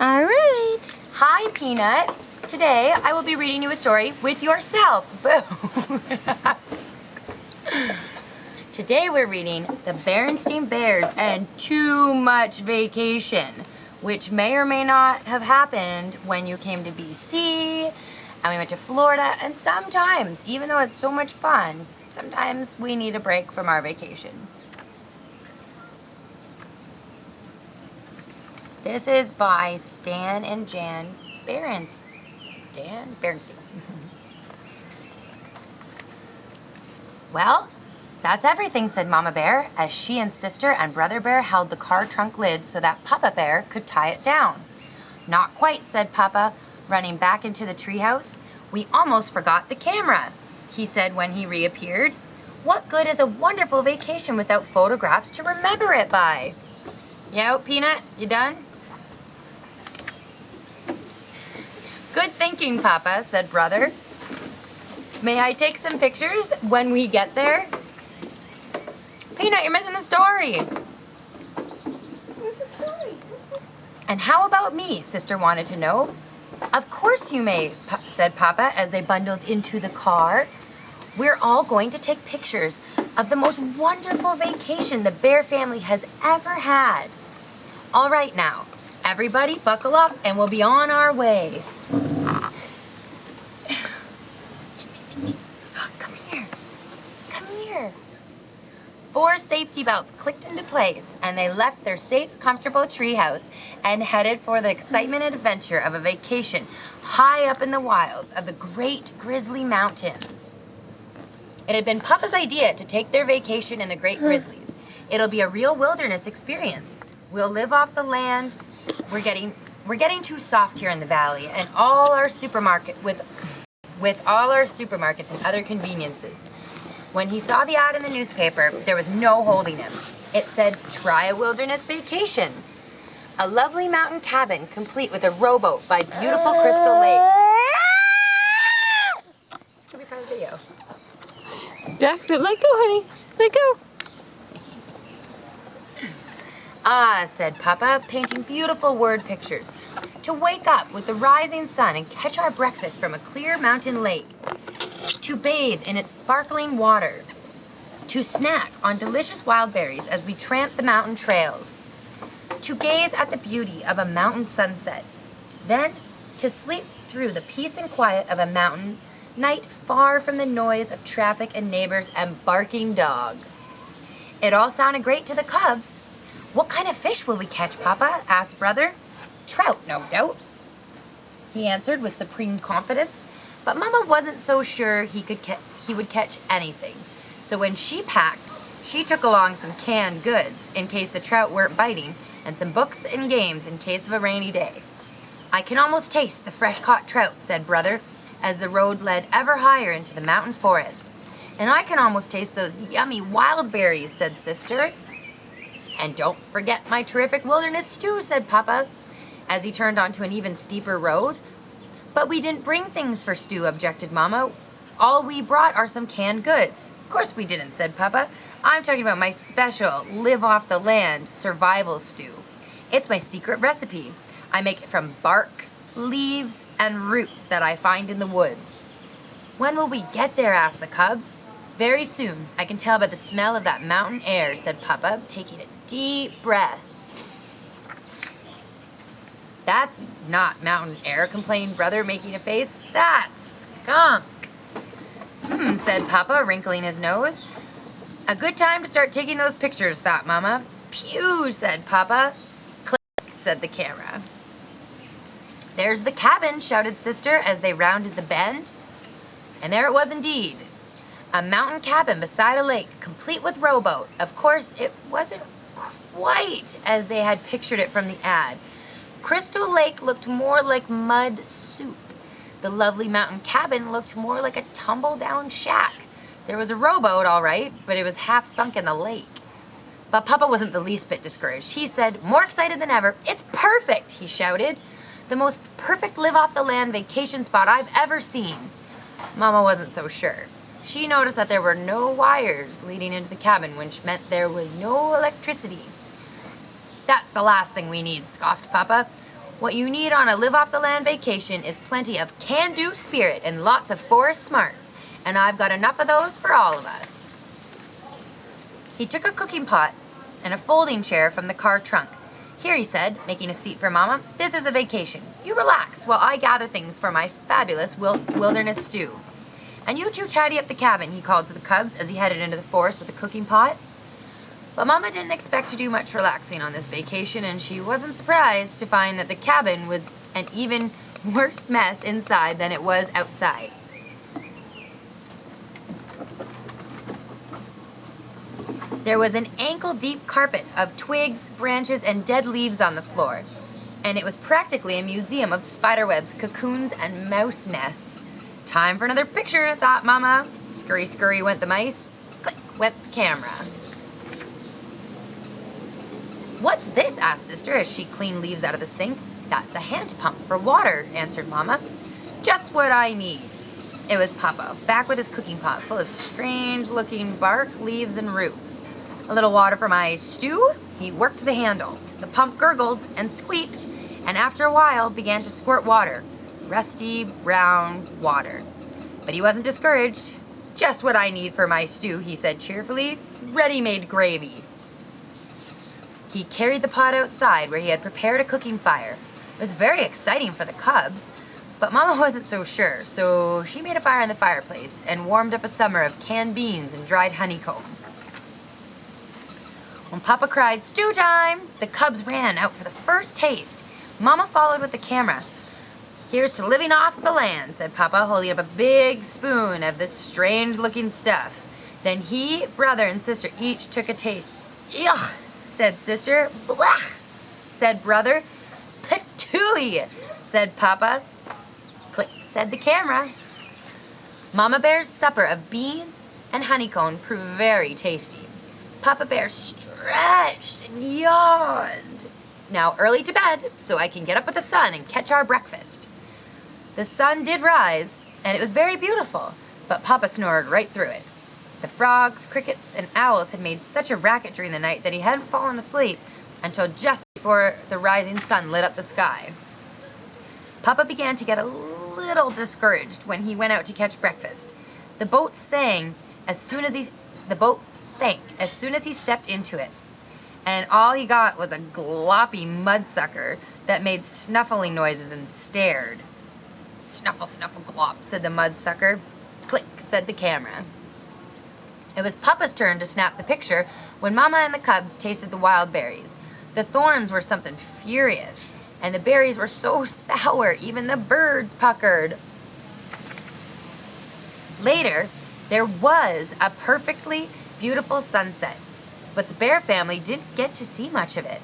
All right. Hi, Peanut. Today, I will be reading you a story with yourself. Boo! Today, we're reading The Berenstain Bears and Too Much Vacation, which may or may not have happened when you came to BC, and we went to Florida, and sometimes, even though it's so much fun, sometimes we need a break from our vacation. This is by Stan and Jan Berenstain. Well, that's everything, said Mama Bear, as she and Sister and Brother Bear held the car trunk lid so that Papa Bear could tie it down. Not quite, said Papa, running back into the treehouse. We almost forgot the camera, he said when he reappeared. What good is a wonderful vacation without photographs to remember it by? Yo, Peanut, you done? Good thinking, Papa, said Brother. May I take some pictures when we get there? Peanut, you're missing the story. Where's the story? And how about me? Sister wanted to know. Of course you may, said Papa as they bundled into the car. We're all going to take pictures of the most wonderful vacation the Bear family has ever had. All right now, everybody buckle up and we'll be on our way. Come here. 4 safety belts clicked into place, and they left their safe, comfortable treehouse and headed for the excitement and adventure of a vacation high up in the wilds of the Great Grizzly Mountains. It had been Papa's idea to take their vacation in the Great Grizzlies. It'll be a real wilderness experience. We'll live off the land. We're getting too soft here in the valley, and all our supermarkets and other conveniences. When he saw the ad in the newspaper, there was no holding him. It said, "Try a wilderness vacation. A lovely mountain cabin complete with a rowboat by beautiful Crystal Lake." This could be part of the video. Jack said, let go, honey. Let go. Ah, said Papa, painting beautiful word pictures. To wake up with the rising sun and catch our breakfast from a clear mountain lake. To bathe in its sparkling water. To snack on delicious wild berries as we tramp the mountain trails. To gaze at the beauty of a mountain sunset. Then to sleep through the peace and quiet of a mountain night far from the noise of traffic and neighbors and barking dogs. It all sounded great to the cubs. What kind of fish will we catch, Papa? Asked Brother. Trout, no doubt, he answered with supreme confidence. But Mama wasn't so sure he would catch anything. So when she packed, she took along some canned goods in case the trout weren't biting, and some books and games in case of a rainy day. I can almost taste the fresh-caught trout, said Brother, as the road led ever higher into the mountain forest. And I can almost taste those yummy wild berries, said Sister. And don't forget my terrific wilderness stew, said Papa, as he turned onto an even steeper road. But we didn't bring things for stew, objected Mama. All we brought are some canned goods. Of course we didn't, said Papa. I'm talking about my special live-off-the-land survival stew. It's my secret recipe. I make it from bark, leaves, and roots that I find in the woods. When will we get there? Asked the cubs. Very soon. I can tell by the smell of that mountain air, said Papa, taking a deep breath. That's not mountain air, complained Brother, making a face. That's skunk. Said Papa, wrinkling his nose. A good time to start taking those pictures, thought Mama. Pew, said Papa. Click, said the camera. There's the cabin, shouted Sister as they rounded the bend. And there it was indeed. A mountain cabin beside a lake, complete with rowboat. Of course, it wasn't quite as they had pictured it from the ad. Crystal Lake looked more like mud soup. The lovely mountain cabin looked more like a tumble-down shack. There was a rowboat, all right, but it was half sunk in the lake. But Papa wasn't the least bit discouraged. He said, more excited than ever, "It's perfect," he shouted. "The most perfect live-off-the-land vacation spot I've ever seen." Mama wasn't so sure. She noticed that there were no wires leading into the cabin, which meant there was no electricity. "That's the last thing we need," scoffed Papa. What you need on a live-off-the-land vacation is plenty of can-do spirit and lots of forest smarts, and I've got enough of those for all of us. He took a cooking pot and a folding chair from the car trunk. Here, he said, making a seat for Mama, this is a vacation. You relax while I gather things for my fabulous wilderness stew. And you two tidy up the cabin, he called to the cubs as he headed into the forest with the cooking pot. But Mama didn't expect to do much relaxing on this vacation, and she wasn't surprised to find that the cabin was an even worse mess inside than it was outside. There was an ankle-deep carpet of twigs, branches, and dead leaves on the floor, and it was practically a museum of spiderwebs, cocoons, and mouse nests. Time for another picture, thought Mama. Scurry, scurry went the mice. Click went the camera. What's this? Asked Sister as she cleaned leaves out of the sink. That's a hand pump for water, answered Mama. Just what I need. It was Papa, back with his cooking pot full of strange-looking bark, leaves, and roots. A little water for my stew? He worked the handle. The pump gurgled and squeaked, and after a while began to squirt water. Rusty, brown water. But he wasn't discouraged. Just what I need for my stew, he said cheerfully. Ready-made gravy. He carried the pot outside where he had prepared a cooking fire. It was very exciting for the cubs, but Mama wasn't so sure, so she made a fire in the fireplace and warmed up a summer of canned beans and dried honeycomb. When Papa cried, stew time, the cubs ran out for the first taste. Mama followed with the camera. Here's to living off the land, said Papa, holding up a big spoon of this strange-looking stuff. Then he, brother, and sister each took a taste. Yuck, said sister. Blech, said brother. Patooey, said Papa. Click, said the camera. Mama Bear's supper of beans and honeycomb proved very tasty. Papa Bear stretched and yawned. Now early to bed, so I can get up with the sun and catch our breakfast. The sun did rise, and it was very beautiful, but Papa snored right through it. The frogs, crickets, and owls had made such a racket during the night that he hadn't fallen asleep until just before the rising sun lit up the sky. Papa began to get a little discouraged when he went out to catch breakfast. The boat sank as soon as he stepped into it, and all he got was a gloppy mudsucker that made snuffling noises and stared. Snuffle, snuffle, glop, said the mudsucker. Click, said the camera. It was Papa's turn to snap the picture when Mama and the cubs tasted the wild berries. The thorns were something furious, and the berries were so sour even the birds puckered. Later, there was a perfectly beautiful sunset, but the bear family didn't get to see much of it.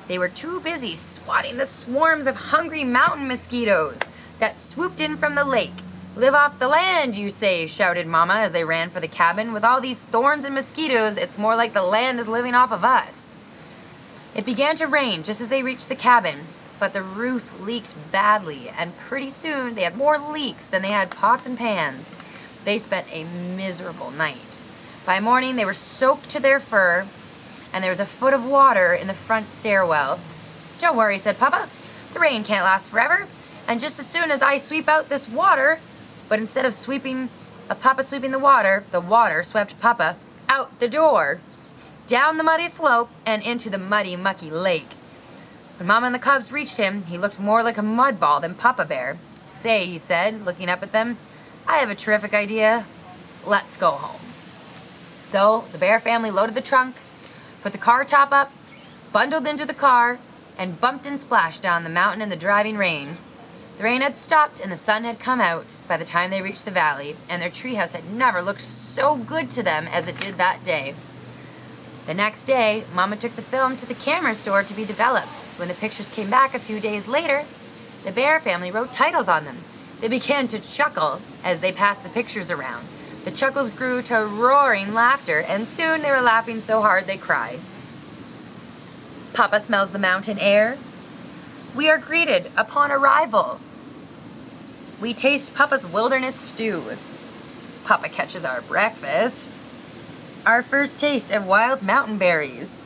They were too busy swatting the swarms of hungry mountain mosquitoes that swooped in from the lake. Live off the land, you say, shouted Mama as they ran for the cabin. With all these thorns and mosquitoes, it's more like the land is living off of us. It began to rain just as they reached the cabin, but the roof leaked badly, and pretty soon they had more leaks than they had pots and pans. They spent a miserable night. By morning, they were soaked to their fur, and there was a foot of water in the front stairwell. Don't worry, said Papa. The rain can't last forever, and just as soon as I sweep out this water, but instead of Papa sweeping the water swept Papa out the door, down the muddy slope, and into the muddy, mucky lake. When Mama and the cubs reached him, he looked more like a mud ball than Papa Bear. Say, he said, looking up at them, I have a terrific idea. Let's go home. So the bear family loaded the trunk, put the car top up, bundled into the car, and bumped and splashed down the mountain in the driving rain. The rain had stopped and the sun had come out by the time they reached the valley, and their treehouse had never looked so good to them as it did that day. The next day, Mama took the film to the camera store to be developed. When the pictures came back a few days later, the bear family wrote titles on them. They began to chuckle as they passed the pictures around. The chuckles grew to roaring laughter, and soon they were laughing so hard they cried. Papa smells the mountain air. We are greeted upon arrival. We taste Papa's wilderness stew. Papa catches our breakfast. Our first taste of wild mountain berries.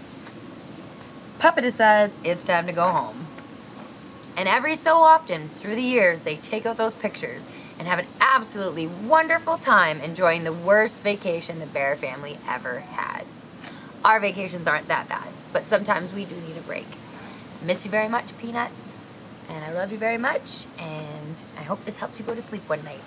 Papa decides it's time to go home. And every so often, through the years, they take out those pictures and have an absolutely wonderful time enjoying the worst vacation the Bear family ever had. Our vacations aren't that bad, but sometimes we do need a break. Miss you very much, Peanut, and I love you very much, and I hope this helps you go to sleep one night.